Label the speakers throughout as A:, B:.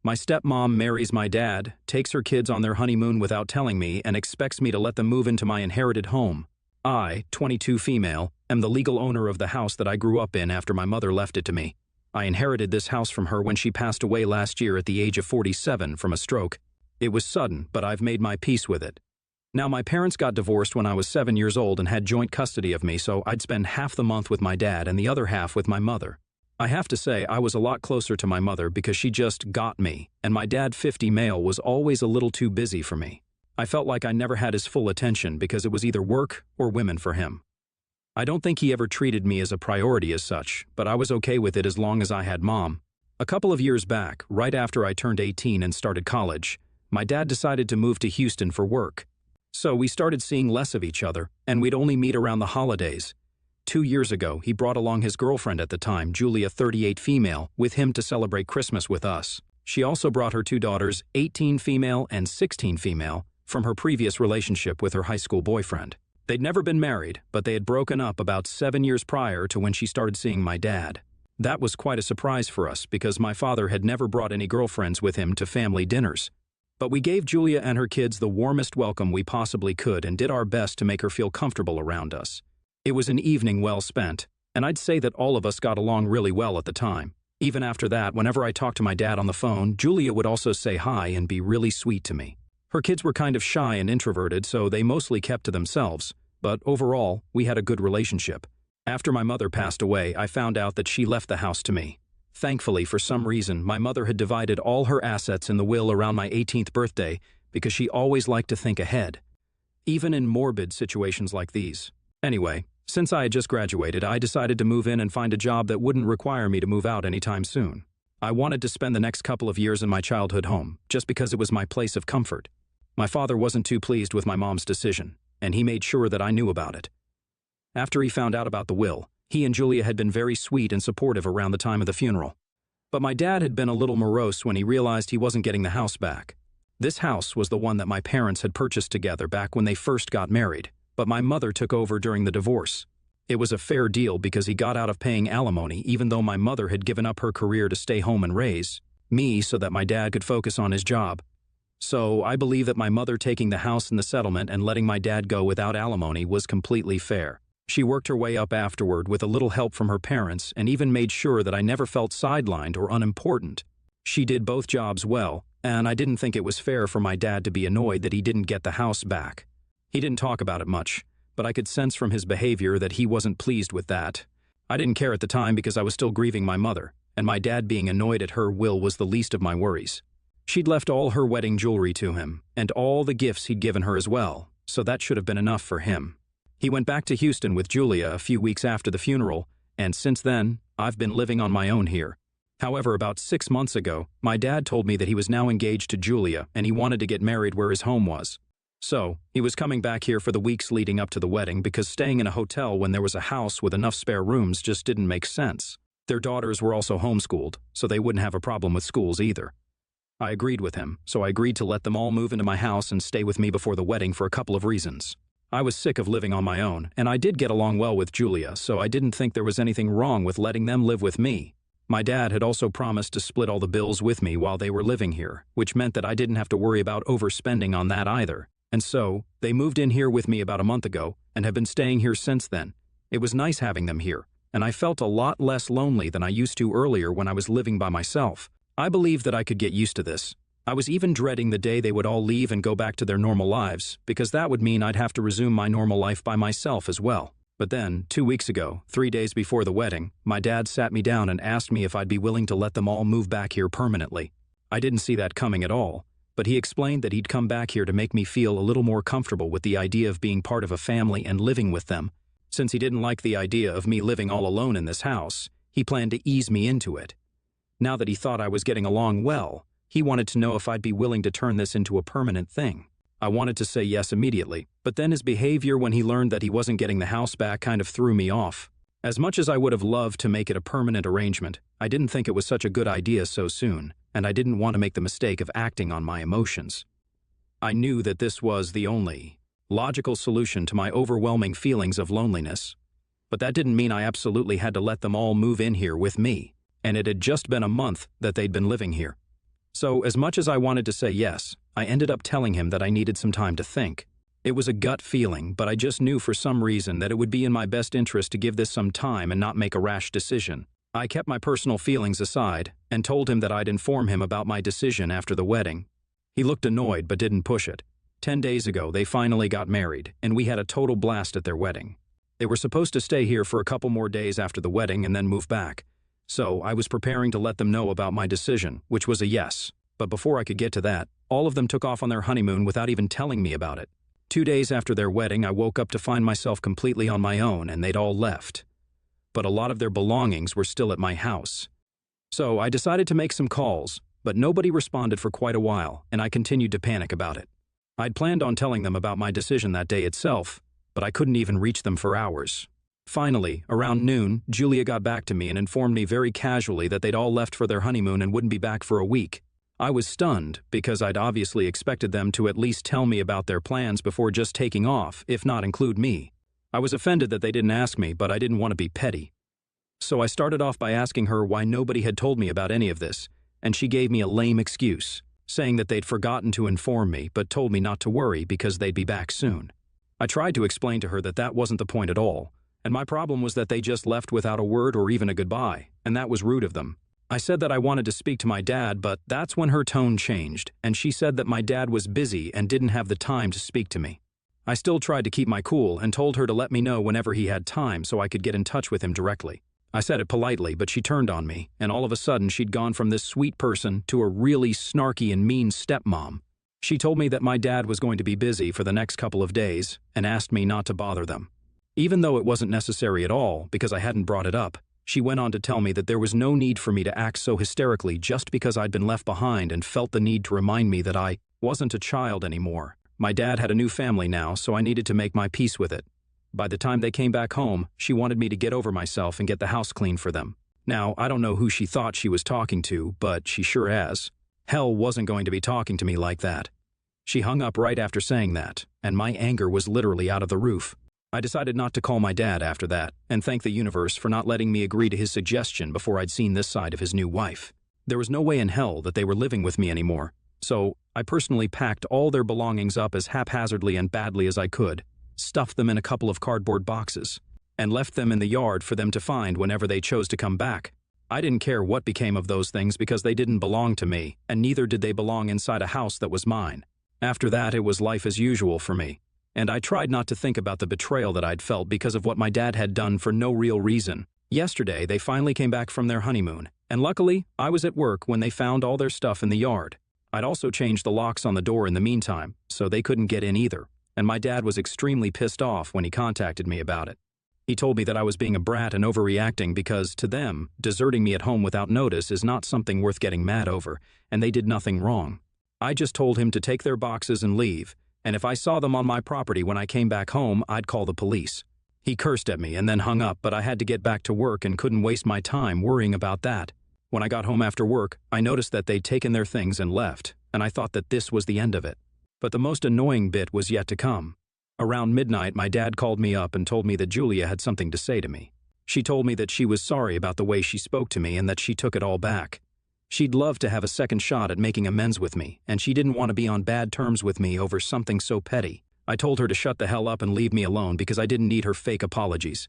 A: My stepmom marries my dad, takes her kids on their honeymoon without telling me, and expects me to let them move into my inherited home. I, 22 female, am the legal owner of the house that I grew up in after my mother left it to me. I inherited this house from her when she passed away last year at the age of 47 from a stroke. It was sudden, but I've made my peace with it. Now, my parents got divorced when I was 7 years old and had joint custody of me, so I'd spend half the month with my dad and the other half with my mother. I have to say, I was a lot closer to my mother because she just got me, and my dad, 50 male, was always a little too busy for me. I felt like I never had his full attention because it was either work or women for him. I don't think he ever treated me as a priority as such, but I was okay with it as long as I had mom. A couple of years back, right after I turned 18 and started college, my dad decided to move to Houston for work. So we started seeing less of each other, and we'd only meet around the holidays. 2 years ago, he brought along his girlfriend at the time, Julia, 38 female, with him to celebrate Christmas with us. She also brought her 2 daughters, 18 female and 16 female, from her previous relationship with her high school boyfriend. They'd never been married, but they had broken up about 7 years prior to when she started seeing my dad. That was quite a surprise for us because my father had never brought any girlfriends with him to family dinners. But we gave Julia and her kids the warmest welcome we possibly could and did our best to make her feel comfortable around us. It was an evening well spent, and I'd say that all of us got along really well at the time. Even after that, whenever I talked to my dad on the phone, Julia would also say hi and be really sweet to me. Her kids were kind of shy and introverted, so they mostly kept to themselves, but overall, we had a good relationship. After my mother passed away, I found out that she left the house to me. Thankfully, for some reason, my mother had divided all her assets in the will around my 18th birthday because she always liked to think ahead, even in morbid situations like these. Anyway, since I had just graduated, I decided to move in and find a job that wouldn't require me to move out anytime soon. I wanted to spend the next couple of years in my childhood home, just because it was my place of comfort. My father wasn't too pleased with my mom's decision, and he made sure that I knew about it. After he found out about the will, he and Julia had been very sweet and supportive around the time of the funeral. But my dad had been a little morose when he realized he wasn't getting the house back. This house was the one that my parents had purchased together back when they first got married, but my mother took over during the divorce. It was a fair deal because he got out of paying alimony even though my mother had given up her career to stay home and raise me so that my dad could focus on his job. So I believe that my mother taking the house in the settlement and letting my dad go without alimony was completely fair. She worked her way up afterward with a little help from her parents and even made sure that I never felt sidelined or unimportant. She did both jobs well, and I didn't think it was fair for my dad to be annoyed that he didn't get the house back. He didn't talk about it much, but I could sense from his behavior that he wasn't pleased with that. I didn't care at the time because I was still grieving my mother, and my dad being annoyed at her will was the least of my worries. She'd left all her wedding jewelry to him, and all the gifts he'd given her as well, so that should have been enough for him. He went back to Houston with Julia a few weeks after the funeral, and since then, I've been living on my own here. However, about 6 months ago, my dad told me that he was now engaged to Julia and he wanted to get married where his home was. So, he was coming back here for the weeks leading up to the wedding because staying in a hotel when there was a house with enough spare rooms just didn't make sense. Their daughters were also homeschooled, so they wouldn't have a problem with schools either. I agreed with him, so I agreed to let them all move into my house and stay with me before the wedding for a couple of reasons. I was sick of living on my own, and I did get along well with Julia, so I didn't think there was anything wrong with letting them live with me. My dad had also promised to split all the bills with me while they were living here, which meant that I didn't have to worry about overspending on that either. And so, they moved in here with me about a month ago and have been staying here since then. It was nice having them here, and I felt a lot less lonely than I used to earlier when I was living by myself. I believed that I could get used to this. I was even dreading the day they would all leave and go back to their normal lives, because that would mean I'd have to resume my normal life by myself as well. But then, 2 weeks ago, 3 days before the wedding, my dad sat me down and asked me if I'd be willing to let them all move back here permanently. I didn't see that coming at all, but he explained that he'd come back here to make me feel a little more comfortable with the idea of being part of a family and living with them. Since he didn't like the idea of me living all alone in this house, he planned to ease me into it. Now that he thought I was getting along well, he wanted to know if I'd be willing to turn this into a permanent thing. I wanted to say yes immediately, but then his behavior when he learned that he wasn't getting the house back kind of threw me off. As much as I would have loved to make it a permanent arrangement, I didn't think it was such a good idea so soon, and I didn't want to make the mistake of acting on my emotions. I knew that this was the only logical solution to my overwhelming feelings of loneliness, but that didn't mean I absolutely had to let them all move in here with me, and it had just been a month that they'd been living here. So, as much as I wanted to say yes, I ended up telling him that I needed some time to think. It was a gut feeling, but I just knew for some reason that it would be in my best interest to give this some time and not make a rash decision. I kept my personal feelings aside and told him that I'd inform him about my decision after the wedding. He looked annoyed but didn't push it. 10 days ago, they finally got married, and we had a total blast at their wedding. They were supposed to stay here for a couple more days after the wedding and then move back. So I was preparing to let them know about my decision, which was a yes. But before I could get to that, all of them took off on their honeymoon without even telling me about it. 2 days after their wedding, I woke up to find myself completely on my own, and they'd all left. But a lot of their belongings were still at my house. So I decided to make some calls, but nobody responded for quite a while, and I continued to panic about it. I'd planned on telling them about my decision that day itself, but I couldn't even reach them for hours. Finally, around noon, Julia got back to me and informed me very casually that they'd all left for their honeymoon and wouldn't be back for a week. I was stunned because I'd obviously expected them to at least tell me about their plans before just taking off, if not include me. I was offended that they didn't ask me, but I didn't want to be petty. So I started off by asking her why nobody had told me about any of this, and she gave me a lame excuse, saying that they'd forgotten to inform me but told me not to worry because they'd be back soon. I tried to explain to her that that wasn't the point at all, and my problem was that they just left without a word or even a goodbye, and that was rude of them. I said that I wanted to speak to my dad, but that's when her tone changed, and she said that my dad was busy and didn't have the time to speak to me. I still tried to keep my cool and told her to let me know whenever he had time so I could get in touch with him directly. I said it politely, but she turned on me, and all of a sudden she'd gone from this sweet person to a really snarky and mean stepmom. She told me that my dad was going to be busy for the next couple of days and asked me not to bother them. Even though it wasn't necessary at all because I hadn't brought it up, she went on to tell me that there was no need for me to act so hysterically just because I'd been left behind and felt the need to remind me that I wasn't a child anymore. My dad had a new family now, so I needed to make my peace with it. By the time they came back home, she wanted me to get over myself and get the house clean for them. Now, I don't know who she thought she was talking to, but she sure as hell wasn't going to be talking to me like that. She hung up right after saying that, and my anger was literally out of the roof. I decided not to call my dad after that, and thank the universe for not letting me agree to his suggestion before I'd seen this side of his new wife. There was no way in hell that they were living with me anymore, so I personally packed all their belongings up as haphazardly and badly as I could, stuffed them in a couple of cardboard boxes, and left them in the yard for them to find whenever they chose to come back. I didn't care what became of those things because they didn't belong to me, and neither did they belong inside a house that was mine. After that, it was life as usual for me, and I tried not to think about the betrayal that I'd felt because of what my dad had done for no real reason. Yesterday, they finally came back from their honeymoon, and luckily, I was at work when they found all their stuff in the yard. I'd also changed the locks on the door in the meantime, so they couldn't get in either, and my dad was extremely pissed off when he contacted me about it. He told me that I was being a brat and overreacting because, to them, deserting me at home without notice is not something worth getting mad over, and they did nothing wrong. I just told him to take their boxes and leave, and if I saw them on my property when I came back home, I'd call the police. He cursed at me and then hung up, but I had to get back to work and couldn't waste my time worrying about that. When I got home after work, I noticed that they'd taken their things and left, and I thought that this was the end of it. But the most annoying bit was yet to come. Around midnight, my dad called me up and told me that Julia had something to say to me. She told me that she was sorry about the way she spoke to me and that she took it all back. She'd love to have a second shot at making amends with me, and she didn't want to be on bad terms with me over something so petty. I told her to shut the hell up and leave me alone because I didn't need her fake apologies.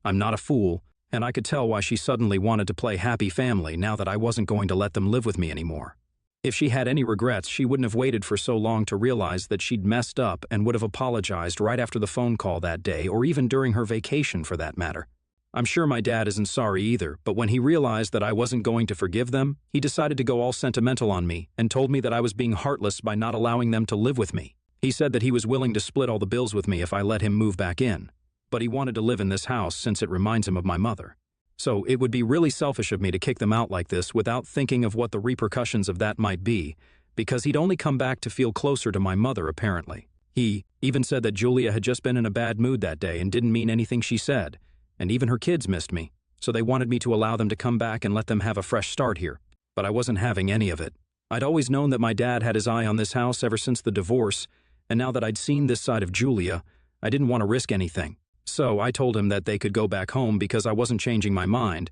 A: I'm not a fool, and I could tell why she suddenly wanted to play happy family now that I wasn't going to let them live with me anymore. If she had any regrets, she wouldn't have waited for so long to realize that she'd messed up and would have apologized right after the phone call that day, or even during her vacation for that matter. I'm sure my dad isn't sorry either, but when he realized that I wasn't going to forgive them, he decided to go all sentimental on me and told me that I was being heartless by not allowing them to live with me. He said that he was willing to split all the bills with me if I let him move back in, but he wanted to live in this house since it reminds him of my mother. So it would be really selfish of me to kick them out like this without thinking of what the repercussions of that might be, because he'd only come back to feel closer to my mother apparently. He even said that Julia had just been in a bad mood that day and didn't mean anything she said, and even her kids missed me, so they wanted me to allow them to come back and let them have a fresh start here. But I wasn't having any of it. I'd always known that my dad had his eye on this house ever since the divorce, and now that I'd seen this side of Julia, I didn't want to risk anything. So I told him that they could go back home because I wasn't changing my mind.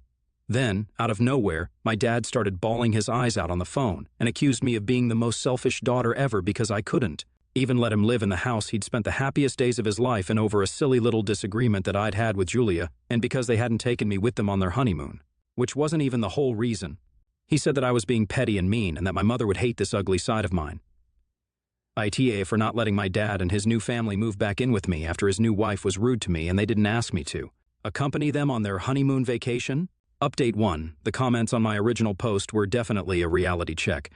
A: Then, out of nowhere, my dad started bawling his eyes out on the phone and accused me of being the most selfish daughter ever because I couldn't even let him live in the house he'd spent the happiest days of his life in over a silly little disagreement that I'd had with Julia, and because they hadn't taken me with them on their honeymoon. Which wasn't even the whole reason. He said that I was being petty and mean and that my mother would hate this ugly side of mine. ITA for not letting my dad and his new family move back in with me after his new wife was rude to me and they didn't ask me to. Accompany them on their honeymoon vacation? Update 1. The comments on my original post were definitely a reality check.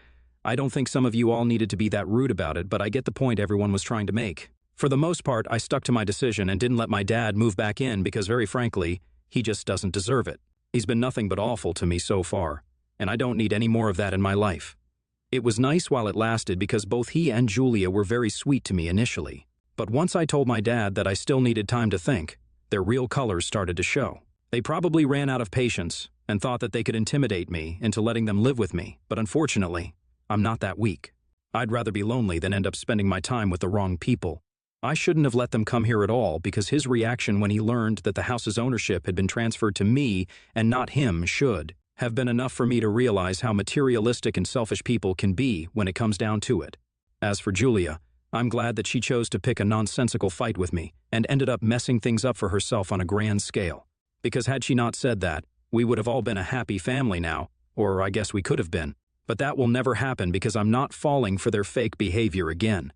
A: I don't think some of you all needed to be that rude about it, but I get the point everyone was trying to make. For the most part, I stuck to my decision and didn't let my dad move back in because, very frankly, he just doesn't deserve it. He's been nothing but awful to me so far, and I don't need any more of that in my life. It was nice while it lasted because both he and Julia were very sweet to me initially. But once I told my dad that I still needed time to think, their real colors started to show. They probably ran out of patience and thought that they could intimidate me into letting them live with me, but unfortunately, I'm not that weak. I'd rather be lonely than end up spending my time with the wrong people. I shouldn't have let them come here at all because his reaction when he learned that the house's ownership had been transferred to me and not him should have been enough for me to realize how materialistic and selfish people can be when it comes down to it. As for Julia, I'm glad that she chose to pick a nonsensical fight with me and ended up messing things up for herself on a grand scale. Because had she not said that, we would have all been a happy family now, or I guess we could have been. But that will never happen because I'm not falling for their fake behavior again.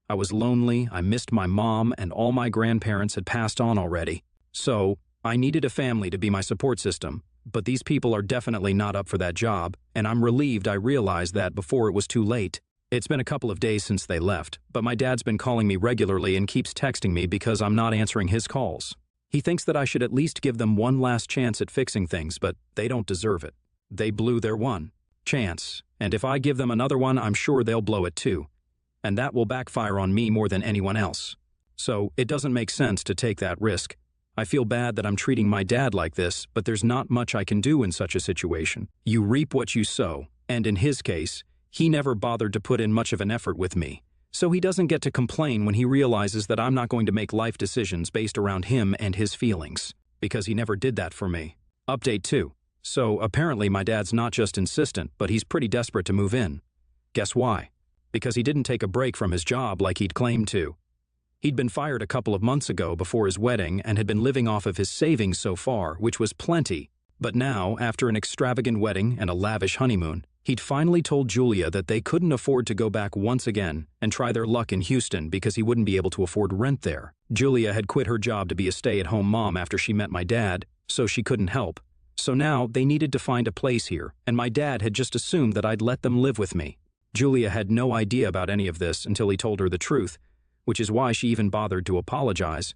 A: I was lonely, I missed my mom, and all my grandparents had passed on already. So, I needed a family to be my support system, but these people are definitely not up for that job, and I'm relieved I realized that before it was too late. It's been a couple of days since they left, but my dad's been calling me regularly and keeps texting me because I'm not answering his calls. He thinks that I should at least give them one last chance at fixing things, but they don't deserve it. They blew their one chance, and if I give them another one, I'm sure they'll blow it too. And that will backfire on me more than anyone else. So, it doesn't make sense to take that risk. I feel bad that I'm treating my dad like this, but there's not much I can do in such a situation. You reap what you sow, and in his case, he never bothered to put in much of an effort with me. So he doesn't get to complain when he realizes that I'm not going to make life decisions based around him and his feelings, because he never did that for me. Update 2. So, apparently my dad's not just insistent, but he's pretty desperate to move in. Guess why? Because he didn't take a break from his job like he'd claimed to. He'd been fired a couple of months ago before his wedding and had been living off of his savings so far, which was plenty. But now, after an extravagant wedding and a lavish honeymoon, he'd finally told Julia that they couldn't afford to go back once again and try their luck in Houston because he wouldn't be able to afford rent there. Julia had quit her job to be a stay-at-home mom after she met my dad, so she couldn't help. So now they needed to find a place here, and my dad had just assumed that I'd let them live with me. Julia had no idea about any of this until he told her the truth, which is why she even bothered to apologize.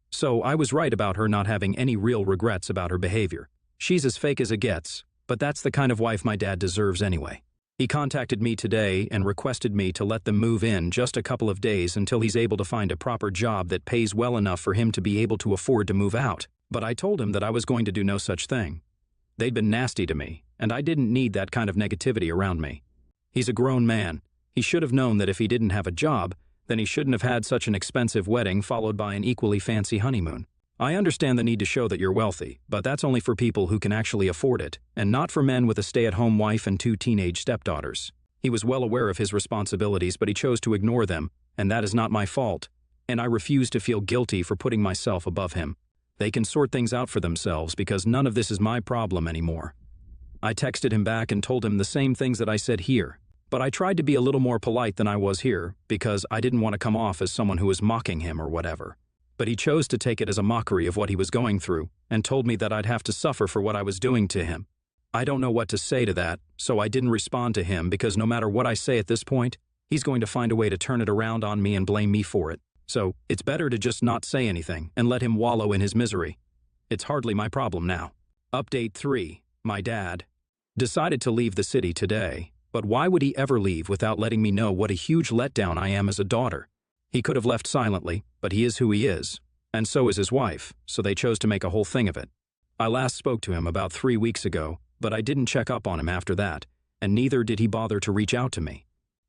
A: So I was right about her not having any real regrets about her behavior. She's as fake as it gets, but that's the kind of wife my dad deserves anyway. He contacted me today and requested me to let them move in just a couple of days until he's able to find a proper job that pays well enough for him to be able to afford to move out. But I told him that I was going to do no such thing. They'd been nasty to me, and I didn't need that kind of negativity around me. He's a grown man. He should have known that if he didn't have a job, then he shouldn't have had such an expensive wedding followed by an equally fancy honeymoon. I understand the need to show that you're wealthy, but that's only for people who can actually afford it, and not for men with a stay-at-home wife and 2 teenage stepdaughters. He was well aware of his responsibilities, but he chose to ignore them, and that is not my fault, and I refuse to feel guilty for putting myself above him. They can sort things out for themselves because none of this is my problem anymore. I texted him back and told him the same things that I said here, but I tried to be a little more polite than I was here because I didn't want to come off as someone who was mocking him or whatever. But he chose to take it as a mockery of what he was going through and told me that I'd have to suffer for what I was doing to him. I don't know what to say to that, so I didn't respond to him because no matter what I say at this point, he's going to find a way to turn it around on me and blame me for it. So, it's better to just not say anything and let him wallow in his misery. It's hardly my problem now. Update 3. My dad decided to leave the city today, but why would he ever leave without letting me know what a huge letdown I am as a daughter? He could have left silently, but he is who he is, and so is his wife, so they chose to make a whole thing of it. I last spoke to him about 3 weeks ago, but I didn't check up on him after that, and neither did he bother to reach out to me.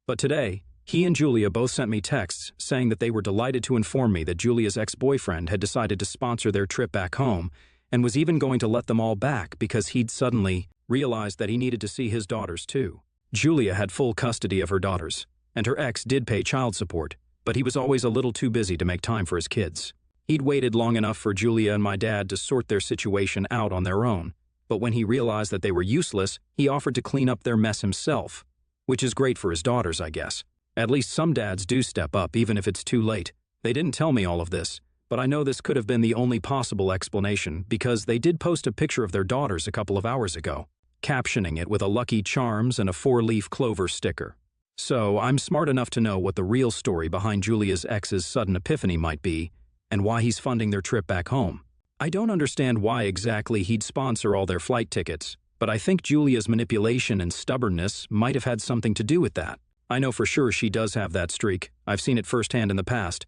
A: But today, he and Julia both sent me texts saying that they were delighted to inform me that Julia's ex-boyfriend had decided to sponsor their trip back home and was even going to let them all back because he'd suddenly realized that he needed to see his daughters too. Julia had full custody of her daughters, and her ex did pay child support, but he was always a little too busy to make time for his kids. He'd waited long enough for Julia and my dad to sort their situation out on their own, but when he realized that they were useless, he offered to clean up their mess himself, which is great for his daughters, I guess. At least some dads do step up, even if it's too late. They didn't tell me all of this, but I know this could have been the only possible explanation because they did post a picture of their daughters a couple of hours ago, captioning it with a Lucky Charms and a 4-leaf clover sticker. So I'm smart enough to know what the real story behind Julia's ex's sudden epiphany might be and why he's funding their trip back home. I don't understand why exactly he'd sponsor all their flight tickets, but I think Julia's manipulation and stubbornness might have had something to do with that. I know for sure she does have that streak. I've seen it firsthand in the past.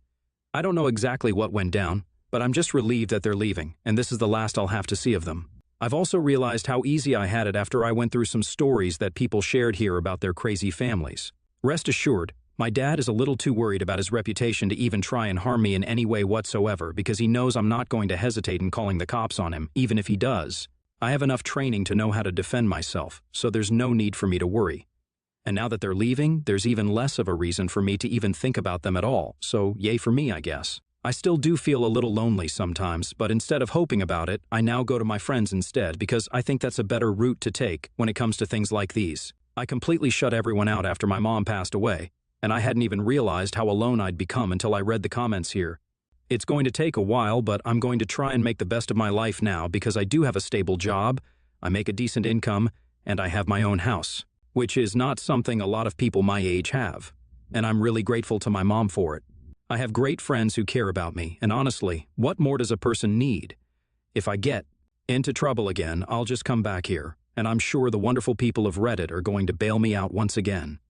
A: I don't know exactly what went down, but I'm just relieved that they're leaving, and this is the last I'll have to see of them. I've also realized how easy I had it after I went through some stories that people shared here about their crazy families. Rest assured, my dad is a little too worried about his reputation to even try and harm me in any way whatsoever because he knows I'm not going to hesitate in calling the cops on him, even if he does. I have enough training to know how to defend myself, so there's no need for me to worry. And now that they're leaving, there's even less of a reason for me to even think about them at all, so yay for me, I guess. I still do feel a little lonely sometimes, but instead of hoping about it, I now go to my friends instead because I think that's a better route to take when it comes to things like these. I completely shut everyone out after my mom passed away, and I hadn't even realized how alone I'd become until I read the comments here. It's going to take a while, but I'm going to try and make the best of my life now because I do have a stable job, I make a decent income, and I have my own house, which is not something a lot of people my age have, and I'm really grateful to my mom for it. I have great friends who care about me, and honestly, what more does a person need? If I get into trouble again, I'll just come back here, and I'm sure the wonderful people of Reddit are going to bail me out once again.